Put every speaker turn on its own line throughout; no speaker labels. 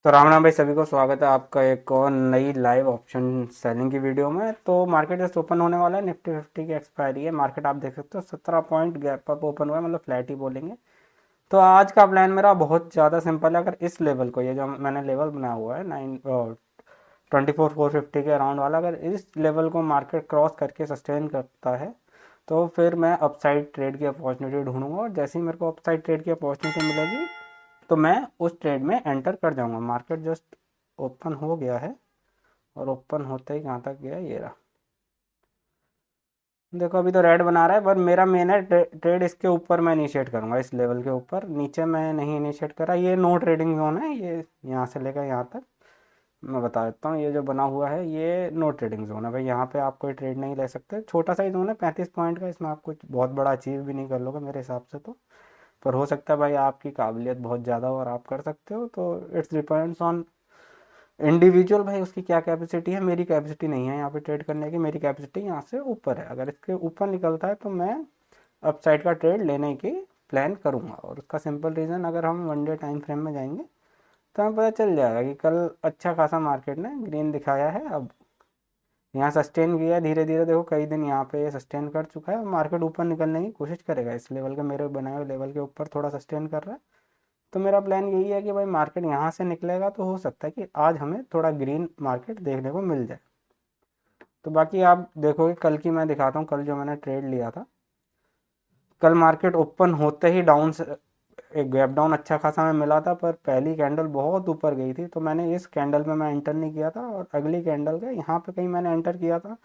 तो राम राम भाई, सभी को स्वागत है आपका एक और नई लाइव ऑप्शन सेलिंग की वीडियो में। तो मार्केट जस्ट ओपन होने वाला है, निफ्टी फिफ्टी की एक्सपायरी है। मार्केट आप देख सकते हो 17 पॉइंट गैप अप ओपन हुआ है, मतलब फ्लैट ही बोलेंगे। तो आज का प्लान मेरा बहुत ज़्यादा सिंपल है। अगर इस लेवल को, ये जो मैंने लेवल बनाया हुआ है 24,450 के अराउंड वाला, अगर इस लेवल को मार्केट क्रॉस करके सस्टेन करता है तो फिर मैं अपसाइड ट्रेड की अपॉर्चुनिटी ढूंढूंगा, और जैसे ही मेरे को अपसाइड ट्रेड की अपॉर्चुनिटी मिलेगी तो मैं उस ट्रेड में एंटर कर जाऊंगा। मार्केट जस्ट ओपन हो गया है, और ओपन होते ही कहाँ तक गया, ये रहा। देखो अभी तो रेड बना रहा है, पर मेरा मेन है ट्रेड इसके ऊपर मैं इनिशिएट करूंगा, इस लेवल के ऊपर। नीचे मैं नहीं इनिशिएट करा। ये नो ट्रेडिंग जोन है, ये यहाँ से लेकर यहाँ तक मैं बता देता हूँ। ये जो बना हुआ है ये नो ट्रेडिंग जोन है भाई, यहाँ पे आप कोई ट्रेड नहीं ले सकते। छोटा सा ही जोन है 35 पॉइंट का, इसमें आप कुछ बहुत बड़ा अचीव भी नहीं कर लोगे मेरे हिसाब से तो। पर हो सकता है भाई आपकी काबिलियत बहुत ज़्यादा हो और आप कर सकते हो, तो इट्स डिपेंड्स ऑन इंडिविजुअल भाई, उसकी क्या कैपेसिटी है। मेरी कैपेसिटी नहीं है यहाँ पे ट्रेड करने की, मेरी कैपेसिटी यहाँ से ऊपर है। अगर इसके ऊपर निकलता है तो मैं अपसाइड का ट्रेड लेने की प्लान करूँगा। और उसका सिंपल रीज़न, अगर हम वन डे टाइम फ्रेम में जाएंगे तो हमें पता चल जाएगा कि कल अच्छा खासा मार्केट ने ग्रीन दिखाया है। अब यहाँ सस्टेन किया है धीरे धीरे, देखो कई दिन यहाँ पे सस्टेन कर चुका है। मार्केट ऊपर निकलने की कोशिश करेगा, इस लेवल के मेरे बनाए हुए लेवल के ऊपर थोड़ा सस्टेन कर रहा है। तो मेरा प्लान यही है कि भाई मार्केट यहाँ से निकलेगा तो हो सकता है कि आज हमें थोड़ा ग्रीन मार्केट देखने को मिल जाए। तो बाकी आप देखोगे, कल की मैं दिखाता हूँ, कल जो मैंने ट्रेड लिया था। कल मार्केट ओपन होते ही डाउन से एक गैप डाउन अच्छा खासा हमें मिला था, पर पहली कैंडल बहुत ऊपर गई थी, तो मैंने इस कैंडल में मैं एंटर नहीं किया था, और अगली कैंडल का यहाँ पे कहीं मैंने एंटर किया था।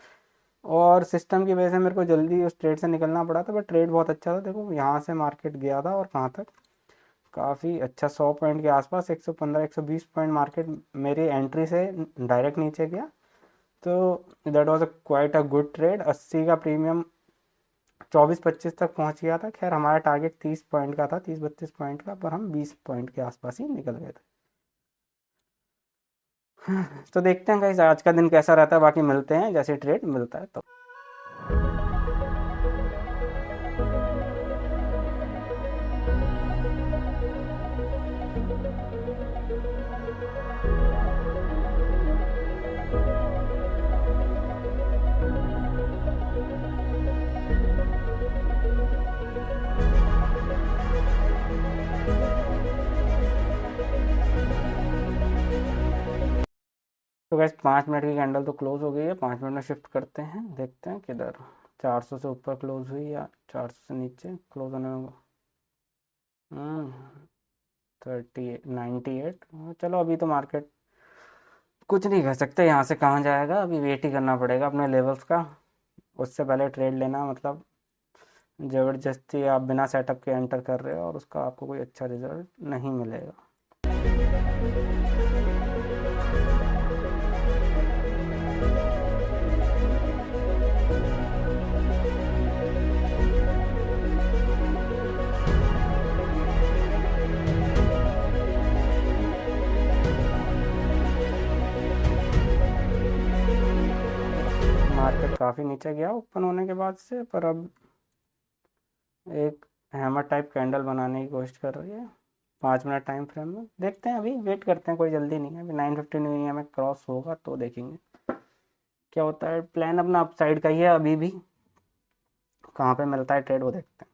और सिस्टम की वजह से मेरे को जल्दी उस ट्रेड से निकलना पड़ा था, बट ट्रेड बहुत अच्छा था। देखो यहाँ से मार्केट गया था और कहाँ तक, काफ़ी अच्छा 100 पॉइंट के आसपास, 115 120 पॉइंट मार्केट मेरी एंट्री से डायरेक्ट नीचे गया। तो that was a quite a good trade. 80 का प्रीमियम 24-25 तक पहुंच गया था। खैर हमारा टारगेट 30 पॉइंट का था, 30-32 पॉइंट का, पर हम 20 पॉइंट के आसपास ही निकल गए थे। तो देखते हैं गाइस आज का दिन कैसा रहता है, बाकी मिलते हैं जैसे ट्रेड मिलता है तो। तो गैस 5 मिनट की कैंडल तो क्लोज हो गई है, 5 मिनट में शिफ्ट करते हैं, देखते हैं किधर। 400 से ऊपर क्लोज हुई या 400 से नीचे क्लोज होने में। 98। चलो अभी तो मार्केट कुछ नहीं कर सकते, यहाँ से कहाँ जाएगा, अभी वेट ही करना पड़ेगा अपने लेवल्स का। उससे पहले ट्रेड लेना मतलब ज़बरदस्ती आप बिना सेटअप के एंटर कर रहे हो, और उसका आपको कोई अच्छा रिजल्ट नहीं मिलेगा। मार्केट काफ़ी नीचे गया ओपन होने के बाद से, पर अब एक हैमर टाइप कैंडल बनाने की कोशिश कर रही है 5 मिनट टाइम फ्रेम में। देखते हैं, अभी वेट करते हैं, कोई जल्दी नहीं है। अभी 9:15 हुई है, हमें क्रॉस होगा तो देखेंगे क्या होता है। प्लान अपना अपसाइड का ही है अभी भी, कहाँ पे मिलता है ट्रेड वो देखते हैं।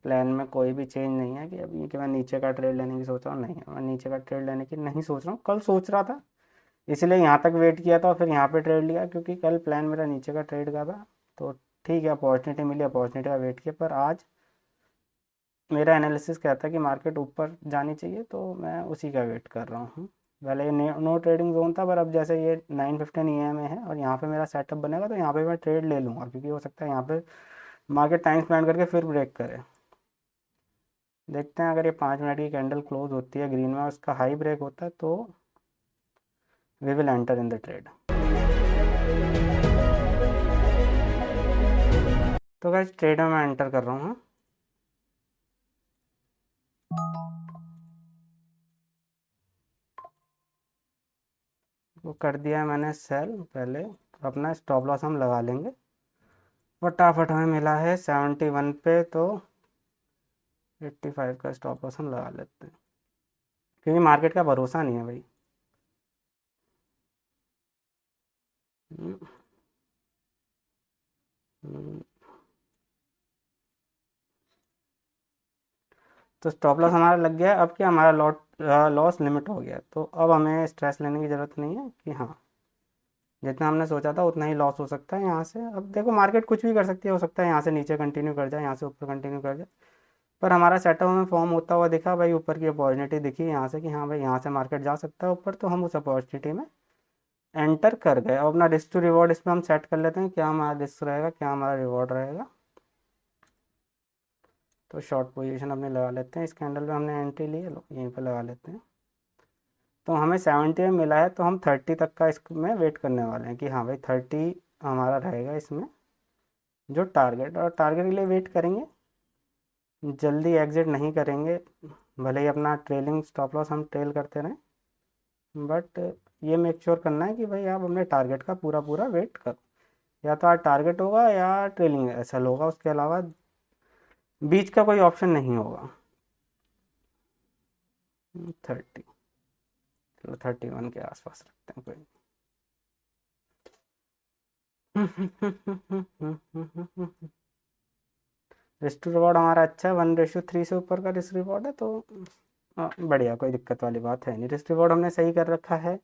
प्लान में कोई भी चेंज नहीं है कि अभी कि मैं नीचे का ट्रेड लेने की सोच रहा हूँ, नहीं है, मैं नीचे का ट्रेड लेने की नहीं सोच रहा हूँ। कल सोच रहा था, इसलिए यहाँ तक वेट किया था और फिर यहाँ पे ट्रेड लिया, क्योंकि कल प्लान मेरा नीचे का ट्रेड का था। तो ठीक है, अपॉर्चुनिटी मिली, अपॉर्चुनिटी का वेट किया, पर आज मेरा एनालिसिस कहता है कि मार्केट ऊपर जानी चाहिए, तो मैं उसी का वेट कर रहा हूँ। पहले ये नो ट्रेडिंग जोन था, पर अब जैसे ये 9:15 में है और यहाँ पे मेरा सेटअप बनेगा, तो यहाँ पे मैं ट्रेड ले लूँगा, क्योंकि हो सकता है यहाँ पे मार्केट टाइम स्पेंड करके फिर ब्रेक करे। देखते हैं, अगर ये 5 मिनट की कैंडल क्लोज होती है ग्रीन में, उसका हाई ब्रेक होता है, तो we will enter in the trade. तो गाइस ट्रेड में मैं एंटर कर रहा हूँ। वो कर दिया है मैंने सेल पहले, अपना स्टॉप लॉस हम लगा लेंगे। फटाफट हमें मिला है 71 पे, तो 85 का स्टॉप लॉस हम लगा लेते हैं। क्योंकि मार्केट का भरोसा नहीं है भाई। हम्म, हम्म। तो स्टॉप लॉस हमारा लग गया। अब क्या, हमारा लॉस लिमिट हो गया, तो अब हमें स्ट्रेस लेने की ज़रूरत नहीं है कि हाँ जितना हमने सोचा था उतना ही लॉस हो सकता है यहाँ से। अब देखो मार्केट कुछ भी कर सकती है, हो सकता है यहाँ से नीचे कंटिन्यू कर जाए, यहाँ से ऊपर कंटिन्यू कर जाए। पर हमारा सेटअप हमें फॉर्म होता हुआ दिखा भाई, ऊपर की अपॉर्चुनिटी दिखी यहाँ से कि हाँ भाई यहाँ से मार्केट जा सकता है ऊपर, तो हम उस अपॉर्चुनिटी में एंटर कर गए। अब अपना रिस्क टू रिवॉर्ड इसमें हम सेट कर लेते हैं, क्या हमारा रिस्क रहेगा, क्या हमारा रिवॉर्ड रहेगा। तो शॉर्ट पोजीशन अपने लगा लेते हैं, इस कैंडल में हमने एंट्री ली है, लो यहीं पे लगा लेते हैं। तो हमें 70 में मिला है, तो हम 30 तक का इसमें वेट करने वाले हैं कि हाँ भाई 30 हमारा रहेगा इसमें जो टारगेट, और टारगेट के लिए वेट करेंगे, जल्दी एग्जिट नहीं करेंगे। भले ही अपना ट्रेलिंग स्टॉप लॉस हम ट्रेल करते रहें, बट ये मेक श्योर करना है कि भाई आप अपने टारगेट का पूरा पूरा वेट करो। या तो आज टारगेट होगा या ट्रेलिंग एसएल होगा, उसके अलावा बीच का कोई ऑप्शन नहीं होगा। 30, चलो 31 के आसपास रखते हैं कोई। रिस्क टू रिवॉर्ड हमारा अच्छा है, 1:3 से ऊपर का रिस्क रिवॉर्ड है, तो बढ़िया, कोई दिक्कत वाली बात है नहीं। रिस्क रिवॉर्ड हमने सही कर रखा है,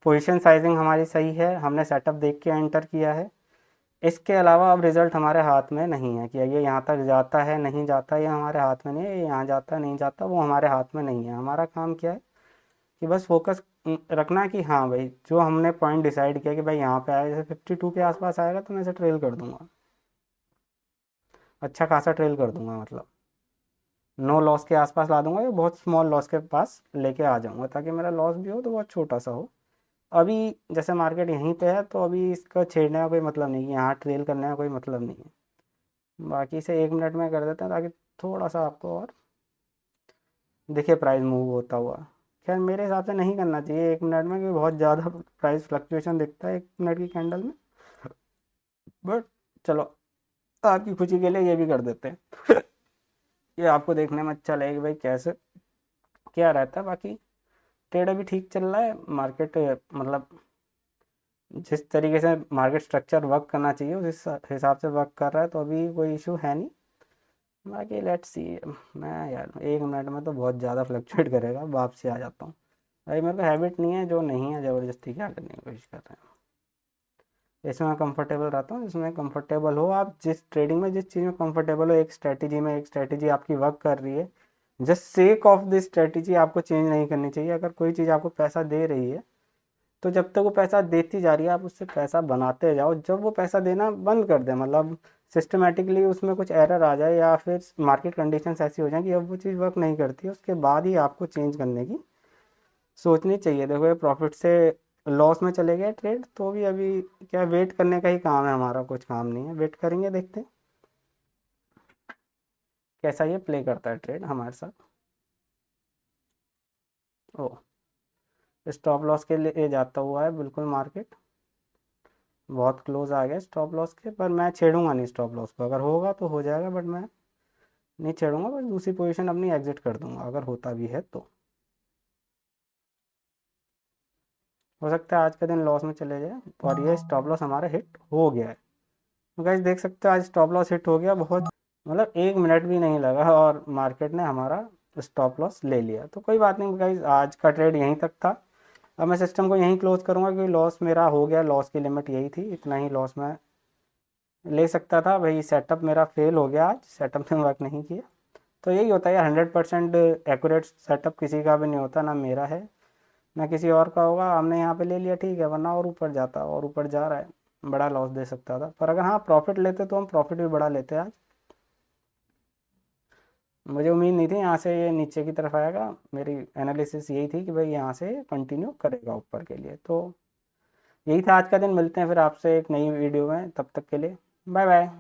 पोजीशन साइजिंग हमारी सही है, हमने सेटअप देख के एंटर किया है। इसके अलावा अब रिजल्ट हमारे हाथ में नहीं है कि ये यहाँ तक जाता है नहीं जाता, ये हमारे हाथ में नहीं है, ये यहाँ जाता है नहीं जाता, वो हमारे हाथ में नहीं है। हमारा काम क्या है कि बस फोकस रखना है कि हाँ भाई जो हमने पॉइंट डिसाइड किया कि भाई यहाँ पे आया, जैसे 52 के आसपास आएगा तो मैं इसे ट्रेल कर दूंगा, अच्छा खासा ट्रेल कर दूंगा, मतलब नो लॉस के आसपास ला दूंगा या बहुत स्मॉल लॉस के पास लेके आ जाऊंगा, ताकि मेरा लॉस भी हो तो बहुत छोटा सा हो। अभी जैसे मार्केट यहीं पे है, तो अभी इसका छेड़ने का कोई मतलब नहीं है, यहाँ ट्रेल करने का कोई मतलब नहीं है। बाकी से 1 मिनट में कर देते हैं, ताकि थोड़ा सा आपको और दिखे प्राइस मूव होता हुआ। खैर मेरे हिसाब से नहीं करना चाहिए 1 मिनट में, क्योंकि बहुत ज़्यादा प्राइस फ्लक्चुएशन दिखता है 1 मिनट की कैंडल में। बट चलो, आपकी खुशी के लिए ये भी कर देते हैं। ये आपको देखने में अच्छा लगेगा भाई कैसे क्या रहता है। बाकी ट्रेड अभी ठीक चल रहा है, मार्केट मतलब जिस तरीके से मार्केट स्ट्रक्चर वर्क करना चाहिए उस हिसाब से वर्क कर रहा है, तो अभी कोई इशू है नहीं। बाकी लेट्स सी। मैं यार 1 मिनट में तो बहुत ज़्यादा फ्लक्चुएट करेगा, वापसी आ जाता हूँ भाई, मेरे को हैबिट नहीं है, जो नहीं है ज़बरदस्ती क्या करने की कोशिश कर रहे हैं। इसमें मैं कंफर्टेबल रहता हूँ, जिसमें कंफर्टेबल हो आप, जिस ट्रेडिंग में जिस चीज़ में कंफर्टेबल हो, एक स्ट्रेटजी में, एक स्ट्रेटजी आपकी वर्क कर रही है, just sake of this strategy आपको चेंज नहीं करनी चाहिए। अगर कोई चीज़ आपको पैसा दे रही है, तो जब तक वो पैसा देती जा रही है आप उससे पैसा बनाते जाओ। जब वो पैसा देना बंद कर दे, मतलब सिस्टमेटिकली उसमें कुछ एरर आ जाए या फिर मार्केट कंडीशंस ऐसी हो जाए कि अब वो चीज़ वर्क नहीं करती, उसके बाद ही आपको चेंज करने की सोचनी चाहिए। देखो ये प्रॉफिट से लॉस में चले गए ट्रेड, तो भी अभी क्या वेट करने का ही काम है हमारा, कुछ काम नहीं है, वेट करेंगे, देखते हैं कैसा ये प्ले करता है ट्रेड हमारे साथ। ओ, स्टॉप लॉस के लिए जाता हुआ है बिल्कुल मार्केट, बहुत क्लोज आ गया स्टॉप लॉस के, पर मैं छेड़ूंगा नहीं स्टॉप लॉस को। अगर होगा तो हो जाएगा, बट मैं नहीं छेड़ूंगा, बस दूसरी पोजीशन अपनी एग्जिट कर दूंगा अगर होता भी है तो। हो सकता है आज का दिन लॉस में चले जाए, और ये स्टॉप लॉस हमारा हिट हो गया है। तो गाइस देख सकते हो आज स्टॉप लॉस हिट हो गया, बहुत मतलब 1 मिनट भी नहीं लगा और मार्केट ने हमारा स्टॉप लॉस ले लिया। तो कोई बात नहीं गाइस, आज का ट्रेड यहीं तक था। अब मैं सिस्टम को यहीं क्लोज करूंगा, क्योंकि लॉस मेरा हो गया, लॉस की लिमिट यही थी, इतना ही लॉस मैं ले सकता था भाई। सेटअप मेरा फेल हो गया, आज सेटअप ने वर्क नहीं किया। तो यही होता है यार, 100% एक्यूरेट सेटअप किसी का भी नहीं होता, ना मेरा है ना किसी और का होगा। हमने यहाँ पे ले लिया ठीक है, वरना और ऊपर जाता, और ऊपर जा रहा है, बड़ा लॉस दे सकता था। पर अगर हाँ प्रॉफिट लेते तो हम प्रॉफिट भी बड़ा लेते आज। मुझे उम्मीद नहीं थी यहाँ से ये नीचे की तरफ आएगा, मेरी एनालिसिस यही थी कि भाई यहाँ से कंटिन्यू करेगा ऊपर के लिए। तो यही था आज का दिन, मिलते हैं फिर आपसे एक नई वीडियो में, तब तक के लिए बाय बाय।